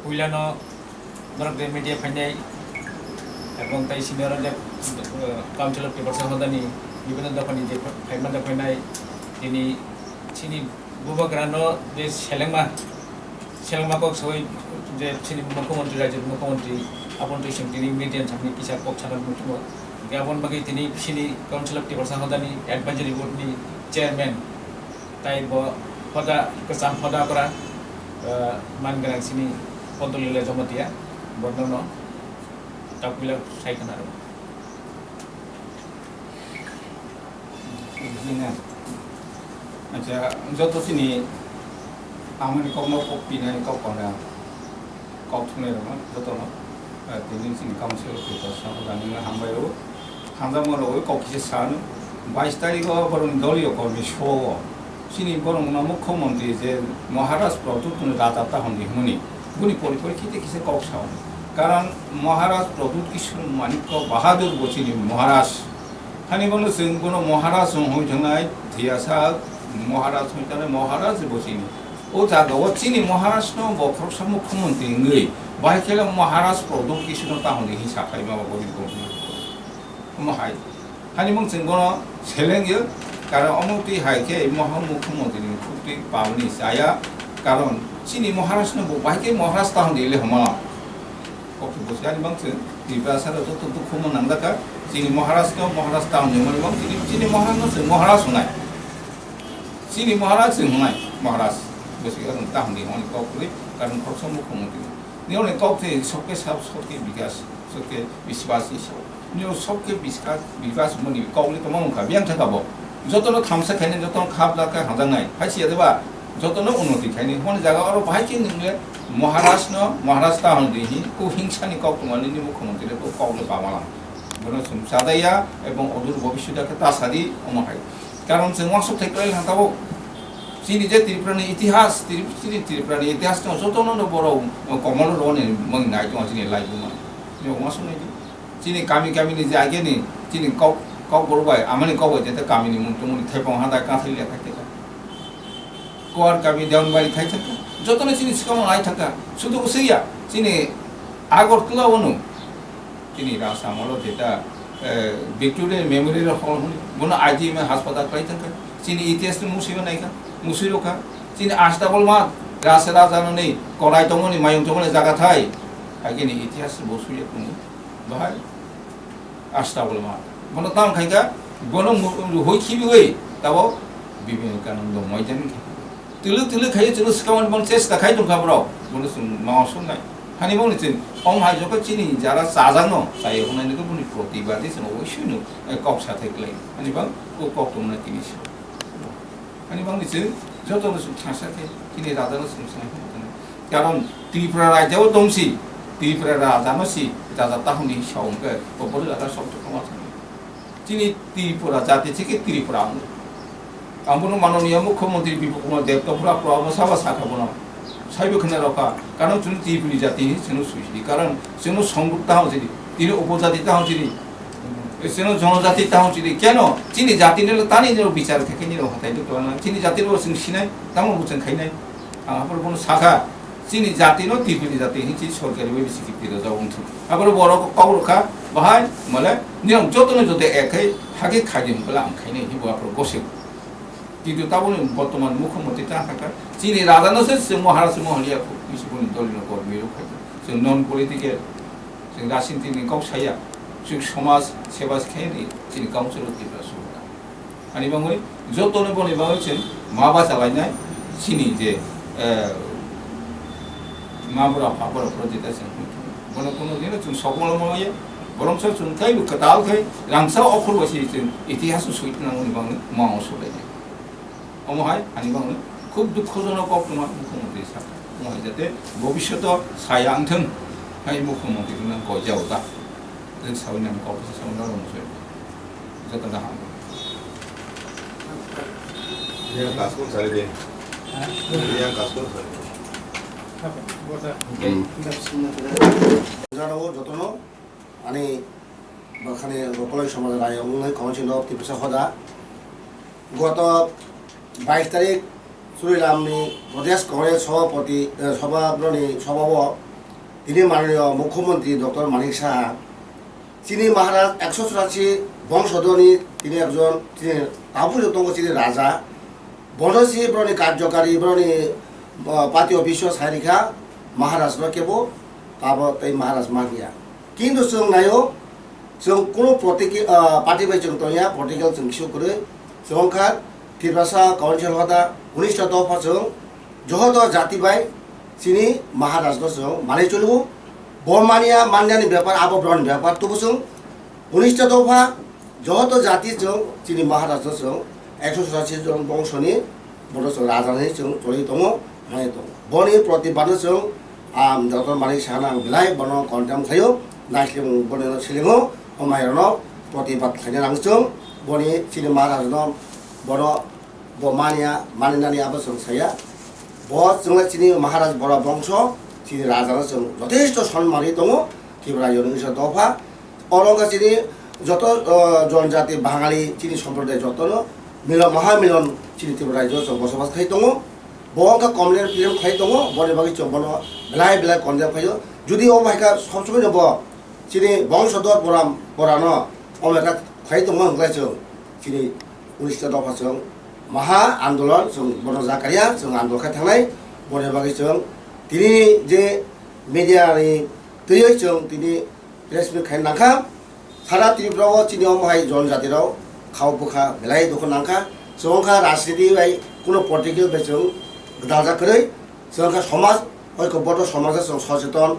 পুইলানো নরক মিডিয়া ফাইনাই এবং তাই সিনিয়র যে কাউন্সিল অফ পিপলস হদানি বিভিন্ন দফানি যে ফাইমান দফাইনাই তিনি চিনি বুবাগ্রানো যে সেলেংমাকক সবাই যে চিনি মুখ্যমন্ত্রী রাজ্যের মুখ্যমন্ত্রী আপন তুই তিনি মিডিয়ান সামনে কিসা কক ছাড়ার মুখ্য জ্ঞাপন বাকি তিনি সিনি কাউন্সিল অফ পিপলস হদানি এডভাইজারি বোর্ডনি চেয়ারম্যান তাই হদা কেসাম হদা করা মানগ্রাং সিনি পদলিলে জমতিয়া বর্ণন তাকুলা সাইখান আরো আচ্ছা যত সিনি আমি কম পিনাই কপনা কপথুনে রঙ যত তিনি সিনি কাউন্সিল অফ পিপলস হদানি হামবায়ও হামজামর ককিসে সান 22 তারিখ বরং দলীয় কর্মী শো চিনি বরং মুখ্যমন্ত্রী যে মহারাষ্ট্র তুতুন রাজা তাহনি মুনি গুনি পরিপ্রেক্ষিতে কিসে কক সাউন কারণ মহারাজ প্রভুত কিশোর মানিক্য বাহাদুর বচিনি মহারাজ হানি বলো जों কোনো মহারাজ হইথানাই ধিয়াসা মহারাজ হইতানে মহারাজ বচিনি ও জায়গাও চিনি মহারাষ্ট্র বক্রসা মুখ্যমন্ত্রী ngei বাইকেলা মহারাজ প্রভুত কিশোর তাহনি হিসাখাই মাবা বলি গনি মহাই হানি মং जों কোনো ছেলেঙ্গে কারণ অমতি হাইকে মহা মুখ্যমন্ত্রী খুবই পাবনি আয়া কারণ চিনি মহারাষ্ট্র বাইকে মহারাজ তাহনি এলে হমা কপি বসে আনি বাংছে নির্বাচনে যত দুঃখ মনান্দাকা চিনি মহারাষ্ট্র টাউন যেমন বাং চিনি মহারাষ্ট্র মহারাজ হনায় চিনি মহারাজ হনায় মহারাজ বসে তাহনি অনেক কপলি কারণ খরচ মুখ্যমন্ত্রী নিয়ে অনেক কপে সবকে সবকে বিকাশ সবকে বিশ্বাস হিসাব নিয়ে সবকে বিকাশ মনি কপলি তো মামুখা বিয়াং থাকাবো যতনো থামসা খাইনি যতনো খাপ লাকা হাজাঙ্গাই হাইসিয়া দেবা যতনো উন্নতি খাইনি হনে জায়গা আরো বাহাইকে নংলে মহারাষ্ট্র টাউন দিহি ও হিংসানি কপমানি মুখ্যমন্ত্রী তো কপলে পামালাম বলে সাদাইয়া এবং অদূর ভবিষ্যৎকে তাসাদি অমহাই কারণ जों ওয়াসব থেকে হাতাবো চিনি যে ত্রিপুরানি ইতিহাস ত্রিপুরানি ইতিহাস যতনো বড় কমল রনে মং নাই তো চিনি লাইবো মান ওয়াসব নাই চিনি কামিনি যে আগেনি চিনি কক বড়বাই আমানি কবাই যেতে কামিনি মুক্তমনি থাইপং হাদা কাঁথাইলে থাকে কোয়ার কামি দেওয়ানবাড়ি থাই থাকে যতনে চিনি সিকাম নাই থাকা শুধু সেইয়া চিনি আগরতলা অনু চিনি রাসামল যেটা ভিক্টোরিয়া মেমোরিয়াল হল বনো আইজিএম হাসপাতাল পাই থাকে চিনি ইতিহাস মুসিও নাইকা মুসিরোখা চিনি আস্তাবল মা রাসে রাজানো নেই করাই তমনি মায়ং তমনি জায়গা থাই আগেনি ইতিহাস বসুয়ে তুমি ভাই আস্তাবল মা বনো তাম খাইকা বনো হইখিবি হই তাবো বিবেকানন্দ ময়দান তিলু খাই তিলু সিকামন বন চেষ্টা খাই দं খাবরাও বনো মাওসুন নাই হানি বনি চিন অং হাইজক চিনি যারা চাজানো চাই হনাইনিকো বনি প্রতিবাদী जों অবশ্যই কক সাথে গলাই হানি বাং ও কক তোমরা তিনি হানি বাং নিছে যত থাসাতে তিনি রাজানো সংসার কারণ ত্রিপুরা রাজ্যও দংসি ত্রিপুরা রাজানসি রাজা তাহনি সাউকে বড় রাজা শব্দ কমা তিনি ত্রিপুরা জাতি থেকে ত্রিপুরা আমবনো মাননীয় মুখ্যমন্ত্রী বিপ্লব কুমার দেব তফরা প্রবসভা শাখাবনো সাইবখানে রকা কারণ তুমি ত্রিপুরি জাতি जों সুইসি কারণ जों সংযুক্ত হওয়া তিনি উপজাতি তাও চিনি जों জনজাতি তাও চিনি কেন চিনি জাতি নিলে তানি যে বিচার থেকে নিয়ে হাতাই তো না চিনি জাতির जों সিনাই তামো বুঝেন খাইনাই আবার কোন শাখা চিনি জাতি ন ত্রিপুরি জাতি হিচি সরকারি ওই স্বীকৃতি দাও উঠু আবার বড় কবরখা বাহাই মানে নিয়ম যতনে যতে একাই হাগে খাইদিম বলে আম খাইনাই হিবাপ্র বসে কিন্তু তাবো বর্তমান মুখ্যমন্ত্রী থাকা চিনি রাজানসে जों মহারাষ্ট্র মহলিয়া বিশুবনি দলীয় কর্মী রক্ষা जों নন পলিটিক্যাল जों রাজনীতিनि गाव साया जों समाज सेवा सिखायनि चिनि काउन्सिल अफ पिपल्स आनि बाङै जतने बनि बाङै जों माबा जालायनाय चिनि जे माबरा फाबरा प्रजेक्टा जों बनो कोनो दिन जों सकल मावयो बरंस जों खाय कताल खाय रांसा अखर बसि जों इतिहास सैतनांगनि बाङै माव सलायनाय অমহাই আনি বাংলা খুব দুঃখজনক অপমান মুখ্যমন্ত্রী সাথে মহাই যাতে ভবিষ্যৎ সায়াংথং হাই মুখ্যমন্ত্রী নাম গজাও দা जों सावनि नाम कपसे सावना रंसै जतन हाम ये कासको सारे दे ये कासको सारे জানাবো যতন আনি বাখানে রকলাই সমাজ রায় অঙ্গনাই কাউন্সিল অফ ত্রিপুরা সদা গত 22 তারিখ সুরিলামনি প্রদেশ কংগ্রেস সভাপতি সভাপতি তিনি মাননীয় মুখ্যমন্ত্রী ডক্টর মানিক সাহা তিনি মহারাজ 184 বংশধনী তিনি একজন তিনি আবুজতঙ্গ তিনি রাজা বনসি ব্রনি কার্যকারী ব্রনি পাতি অফিস সারিখা মহারাজ কেবো কাবো তাই মহারাজ মাগিয়া কিন্তু जों नायो जों কোনো পার্টি বাই जों তয়া পলিটিক্যাল जों ইস্যু করে जोंखा त्रिपुरा काउंसिल हदा 19 दफा जों जहद जाति बाय चिनी महाराज जों माने चलबो बमानिया मान्यानि व्यापार आबो ब्रन व्यापार तबो जों 19 दफा जहद जाति जों चिनी महाराज जों 184 जन बंशनि बड़ जों राजानि जों चलि दङ माने दङ बनि प्रतिबाद जों डक्टर मानिक साहा बिलाय बन कन्टेम खायो नाइस्लिम बने सिलिङो हमायरनो प्रतिबाद खायनो नांजों बनि चिनी महाराजनो बर बमानिया मानिनानि आबो जों साया जों चिनी महाराज बर बंश चिनी राजानो जों यथेष्ट सम्मानइ दङ त्रिपुरा 19 दफा अरंगा चिनी যত जनजाति बाङालि चिनी सम्प्रदाय जतनो मिलन महामिलन चिनी त्रिपुरा जों बसबास खाइ दङ बंका कमलेर फिल्म खाइ दङ बने बागि चबन बेलाय बेलाय कन्देम खायो जुदि ओ माइका सबसमै नब चिनी बंशधर बरानो अमेका खाइ दङ होनलाय जों चिनी 19 दफा जों महा आन्दोलन जों बन जाकारिया जों आन्दोलखा थांनाय बने बागि जों दिनै जे मिडियानि दैयै जों दिनै प्रेस मिट खाइ नांखा सारा त्रिपुराव चिनी अमाय जनजातिराव खावपुखा बेलाय दखन नांखा जोंखा राजनीति बाय कोनो पलिटिकल बाय जों गदाजाखै जोंखा समाज ऐक्यबद्ध समाज जों सचेतन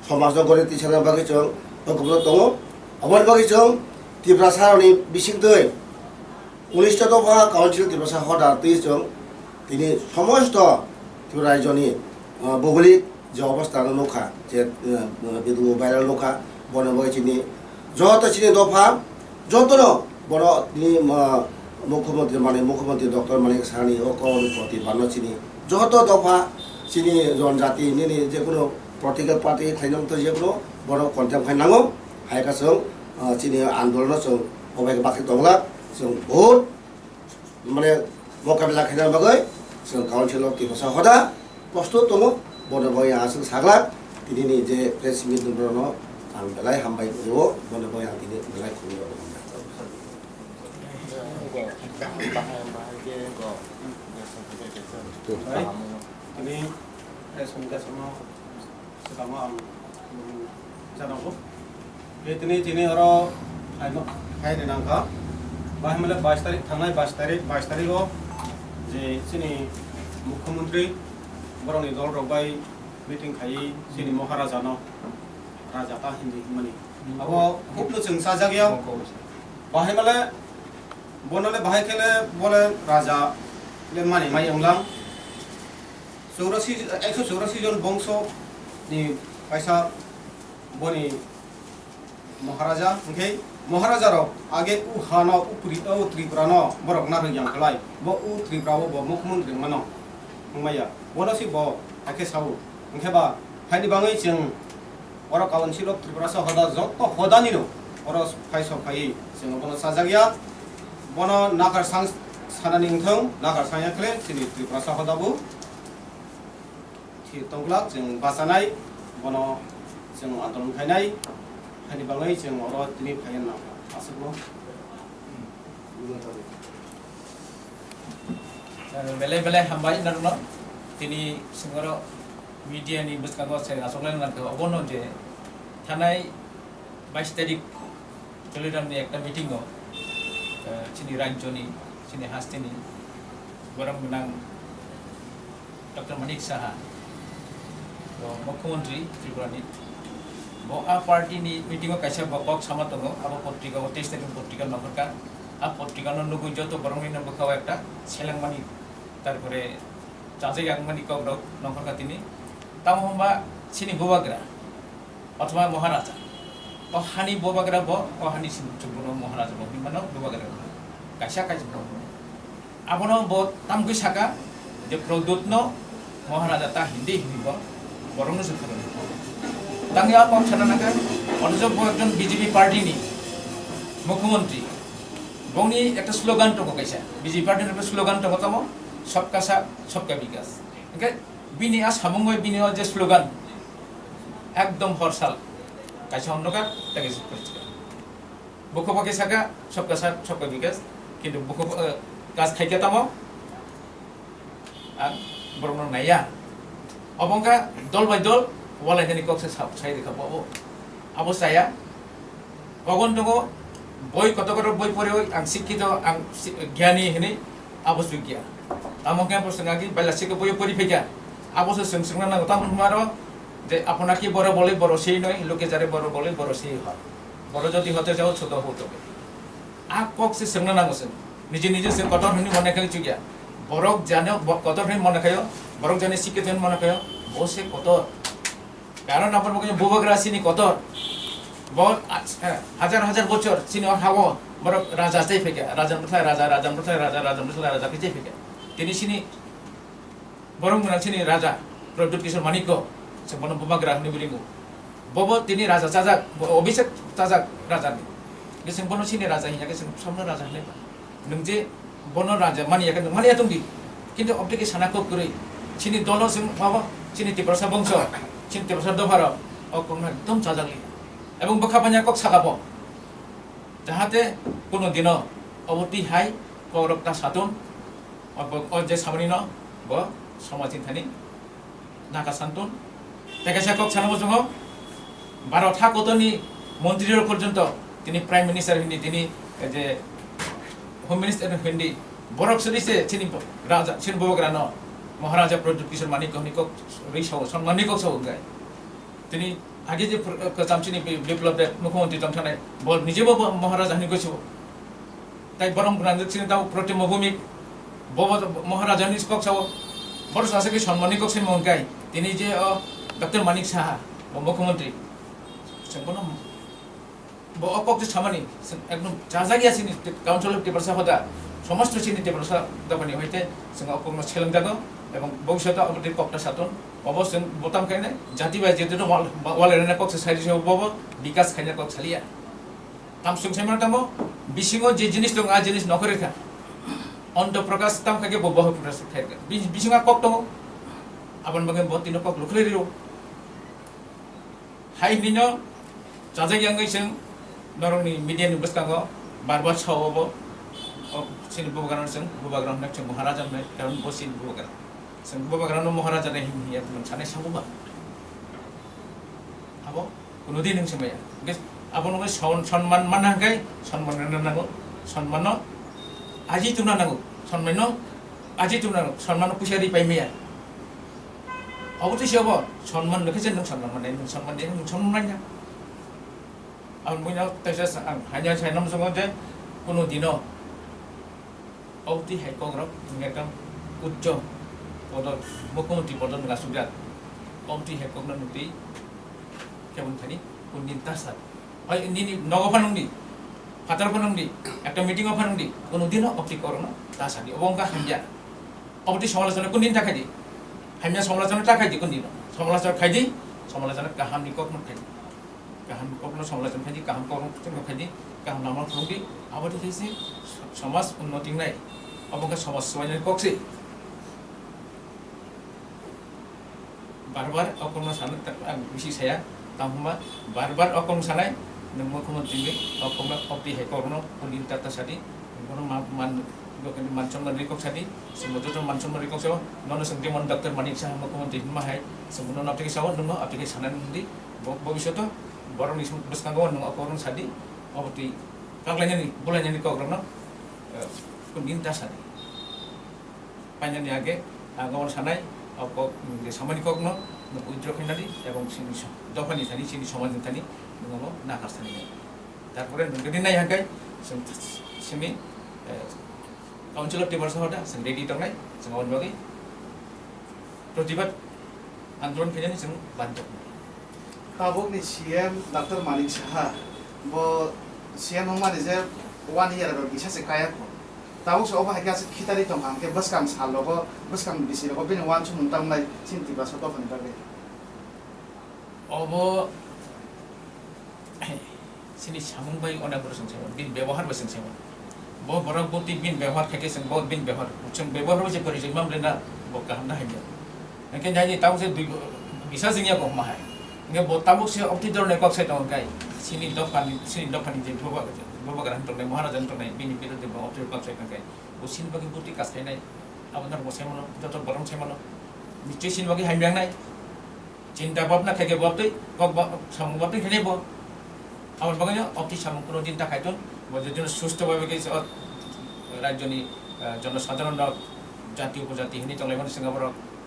समाज गणित सारा बागि जों ऐक्यबद्ध दङ अबनि बागि जों त्रिपुरा सारनि बिसिं दै 19 दफा काउंसिल त्रिपुरा हदा दै जों दिनै समस्त त्रिपुरा रायजोनि भौगोलिक जे अवस्था नखा जे बिदु भाइराल नखा बने बागि चिनी যত চিনি দফা যতনো বড় তিনি মুখ্যমন্ত্রী মানে মুখ্যমন্ত্রী ডক্টর মানিক সাহানি অকল প্রতিবাদ চিনি যত দফা চিনি जनजाति নিনি যে কোনো পলিটিক্যাল পার্টি খাইনাম তো যে কোনো বড় কন্টেম খাইনাঙ্গো হাইকা जों চিনি আন্দোলন जों অবাইক বাকি দংলা जों বহুত মানে মোকাবিলা খাইনাম বাগै जों काउंसिल अफ त्रिपुरा हदा प्रस्तुत दङ बने बागै आसों साग्ला दिनैनि जे प्रेस मिट दङ आं बेलाय हामबाय जो बने बागै आं दिनै बेलाय खुलियो ini semoga semua sedang jalanku. Ini orang hai di nangka. Bahkan malah 22 tarik tanggal 22 tarik lo, jadi sini Mukhyamentri baru ni dol robai meeting kai sini Maharaja no Raja ta Hindi mani. Abo hublo cengsa jagia. Bahkan malah bonole bahai kele bole Raja le mani mai anglang. 184 জন বংশ ni paisa boni Maharaja okay Maharaja ro age u hana upri o Tripura no borok na yang khlai bo u Tripura bo mukhyamentri mano maya bono si bo ake sau okay ba haini bangai jeng ora council of Tripura sa hoda jotto hodani no ora paisa pai jeng bono sajagya bono nakar sang sanani thong nakar sanya kle sini Tripura sa hoda bu tongklak जों बासानाय बनो जों आन्दोलन खायनाय हानि बाङै जों अर दिनै fine ना आसबो बेले बेले हामबाय नरनो दिनै सिंगर मिडियानि बुसकागो से आसलाय नाखौ अबनो जे थानाय 22 तारिख जुलाइनि एकटा मिटिं दं चिनि राज्यनि चिनि हास्तिनि गरम गोनां डक्टर मानिक साहा मुख्यमंत्री त्रिपुरानि आ पार्टी नि मीटिंग कैसे बक सामा दङ अब पत्रिका 23 तारिख पत्रिका नखरका आ पत्रिका नुगु जतो बरंनि नाम बखाव एकटा सेलांमानि तारपरे चाजे आंमानि कग्रक नखरका तिनि ताम हमबा सिनि बोबाग्रा अथवा महाराजा ओ हानि बोबाग्रा ब ओ हानि सिन महाराजा ब बिमानो बोबाग्रा कैसा कैसे आबनो ब तामगै साका जे प्रदुतनो महाराजा ता हिंदी हिबो बरंनो सखारो तांगे आप सानानाका अनजब एकजन बीजेपी पार्टी नि मुख्यमंत्री बंगनि एक स्लोगान तो कैसा बीजेपी पार्टी नि स्लोगान तो तम सबका साथ सबका विकास ओके बिनि आ साबंगय बिनि जे स्लोगान একদম হরসাল কাছে অন্ধকার তাকে পরিষ্কার বুকো পাকে সাকা সবকা সার সবকা বিকাশ কিন্তু বুকো গাছ খাইকে তামো আর বরং নাইয়া অবঙ্কা দল বাই দল ওয়ালাইনি কক্সে সাই দেখা পাবো অবস্থায়া কখন দङ বই কত বই পড়ে আं শিক্ষিত আं জ্ঞানী হেনে আবস বিজ্ঞা আমকে প্রসঙ্গাকি বেলাসিকে বই পড়ি ফেকা আবস সোংসংনা নাগো তামারো যে আপনার কি বড় বলে বড় সেই নয় লোকে যারে বড় বলে বড় সেই হয় বড় যদি হতে যাও ছোট হতে হবে আগ কক্সে সোংনা নাগোসেন নিজে নিজে সে কত হনি মনে খাই চুগিয়া বরক জানে কত হনি মনে খায় বরক জানে শিক্ষিত মনে খায় বসে কত কারণ আপনার মুখে বুবগরা সিনি কত बहुत हजार हजार बचर सिनी हावो बर राजा चाहिँ फेके राजा मथला राजा राजा मथला राजा राजा मथला राजा के चाहिँ फेके तिनी सिनी बरम गुना सिनी राजा प्रद्युत किशोर मानिक से बन बुबाग्रा हनि बिलिंगु बबो तिनी राजा चाजा अभिषेक चाजा राजा नि गेसिं बन सिनी राजा हिया गेसिं समनो राजा हने नंजे बन राजा मानिया के मानिया तुंगि किन्तु अबटिके सानाको गुरै सिनी दलो सिं माबा सिनी तिप्रसा वंश सिनी तिप्रसा दफार अकम एकदम चाजालि এবং বখাপানিয়া কক সাকাব যাহাতে কোনো দিন অবতি হাই কৌরবটা সাতুন যে সামরিন ব সমাজী থানি নাকা সান্তুন তেকাশা কক সানাবো জङ 12টা কতনি মন্ত্রীর পর্যন্ত তিনি প্রাইম মিনিস্টার হিন্দি তিনি যে হোম মিনিস্টার হিন্দি বরক সরিছে চিনি রাজা চিন ববগ্রান মহারাজা প্রদ্যুৎ কিশোর মানিক কক রিসাও সম্মানিক কক সব গায় তিনি আগে যে চামচিনি বিপ্লবের মুখ্যমন্ত্রী তংথানায় বল নিজেও মহারাজা হানি গেছিল তাই বরং রাজনীতি তাও প্রতিম ভূমিক মহারাজা নিজ কক্সাও বড় শাসকে সম্মানী কক্ষে মঙ্কাই তিনি যে ডক্টর মানিক সাহা মুখ্যমন্ত্রী সম্পূর্ণ অপক্ষ সামানি একদম যাজাগি আছেন কাউন্সিল অফ টেবলসা হদা সমস্ত চিনি টেবলসা দাবানি হইতে जों অপক্ষ ছেলেংদাগো এবং ভবিষ্যতে আমাদের কক্টা সাতন অবশ্য বোতাম খাইনে জাতি বাই যেহেতু ওয়ালের কক্সে সাইডে বব বিকাশ খাইনে কক সালিয়া তাম সুংসাইমান তামো বিসিংও যে জিনিস দङ आ জিনিস নকরেখা অন্ত প্রকাশ তাম খাগে বব প্রকাশ খাইকে বিসিংা কক দङ আবন বাগে বতিনো কক লুখলেরিও হাই নিনো जाजागियांगै जों नरंनि मिडियानि बस्कांगो बारबार सावबो सिनि बुबाग्रान जों बुबाग्रान होनना जों महाराजा होननाय कारण बसिन बुबाग्रान जों बुबाग्रान महाराजा ने हिया सानै सावबा हाबो कुनु दिन नों समाया बे आबनगै सम्मान माननांगै सम्मान नांगौ सम्मान आजि तुना नांगौ सम्मान आजि तुना सम्मान पुसारि पाइमेया अबति सेबो सम्मान नखै जों सम्मान माने सम्मान दे नों सम्मान नाया আর মইনা তাইসা হাইনা সাইনাম সঙ্গে যে কোনো দিন অতি হাইকংরক একদম উচ্চ পদ মুখ্যমন্ত্রী পদ নাসুবিয়াত অতি হাইকং নুতি কেমন থানি কোন দিন তাসাদ হয় নিনি নগফানংদি ফাতারফানংদি একটা মিটিং অফানংদি কোনো দিন অতি করোনা তাসাদি অবঙ্কা হাইয়া অতি সমালোচনা কোন দিন টাকাই দি হাইয়া সমালোচনা টাকাই দি কোন দিন সমালোচনা খাই দি সমালোচনা কাহামনি কখন খাই गाहाम कखनो समालोचना खायदि गाहाम कखनो खायदि गाहाम नामा खुंदि आबादि खायसे समाज उन्नति नाय अबंका समाज सवायनि कक्से बार-बार अकर्म सानो बिसि साया तामहुमा बार-बार अकर्म सानाय नों मुख्यमंत्री अकर्म अप्ति है करनो कुलिन टाटा सादि कोनो मान मानसम्मान रिकक सादि समजो मानसम्मान रिकक साव ननो संदि मन डॉक्टर मानिक साहा मुख्यमंत्री माहाय समनो नापति साव ननो अप्ति सानानदि भविष्यत बरनि बस्कांगो नों अकरन सादि अबति कागलायनि बुलायनि कग्रनो कुनदिन तासादि पाइनानि आगे आगमन सानाय अक सामानि कग्नो उद्र खैनादि एवं सिनि दफानि थानि सिनि समाजनि थानि नोंगो नाकासानि तारपरे नोंगदि नाय हांगाय सिनि काउन्सिल अफ टेबलसा हदा जों रेडि दंनाय जों अनबागै प्रतिबाद आन्दोलन फैनानै जों बान्द Kabuk ni CM Dr. Manik Saha, bo CM hongmani je 1 year ago bisa sekaya ko. Tabuk so oba hagia kita di tong angke bus kam salo ko bus kam bisi ko bin wan chu muntang nai cinti ba so to phani bage. Obo sini samung bai ona guru sing sewa bin ব্যবহার basing sewa. Bo borang boti bin ব্যবহার khake sing bo bin ব্যবহার. Chung ব্যবহার je pari mam lena bo kaham na hagia. Nake jaji tahu se bisa singnya ko mahai. nge bo tabuk se opti dorne kok sai tong kai sini dopani je boba garan tong ne maharajan tong ne bini biru de opti kok sai kai bo sin bagi buti kas kai nai abonar bo sai mono joto borong sai mono niche sin bagi haimyang nai cinta bab na khege bab tei kok samung bab tei khene bo আমার বাগানে অতি সামগ্র চিন্তা খাইতন যদি সুস্থভাবে কি রাজ্যনি জনসাধারণ জাতি উপজাতি হিনি চলাইবার সিঙ্গাপুর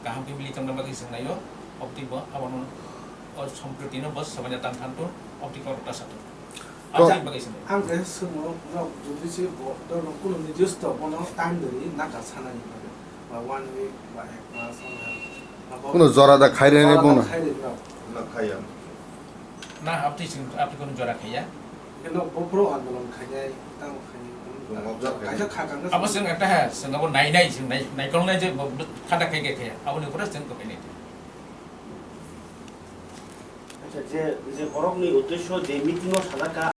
গাহামকে মিলি তংনা বাকি সিংনাইও অতি আমার সম্প্রতি বস সমাজে টান টানতো অতি করটা সাথে আচ্ছা বাকি সিং आं बे समाव जुदि से कुनु निर्दिष्ट कोनो टाइम धरि नाका सानानि बा 1 week बा 1 मास কোনো জরাদা খাইরে নে বনা না খাইয়া না আপনি কোনো জরা খাইয়া কেন বপ্রো আন্দোলন খাইয়াই তাও খাই কাইসা খাগান আবার সিং একটা হ্যাঁ সিঙ্গাপুর নাই সিং নাই কোন নাই যে খাটা খাইগে খাইয়া আপনি করে সিং কই নাই আচ্ছা যে বরং উদ্দেশ্য যে মিটিংও সাদাকা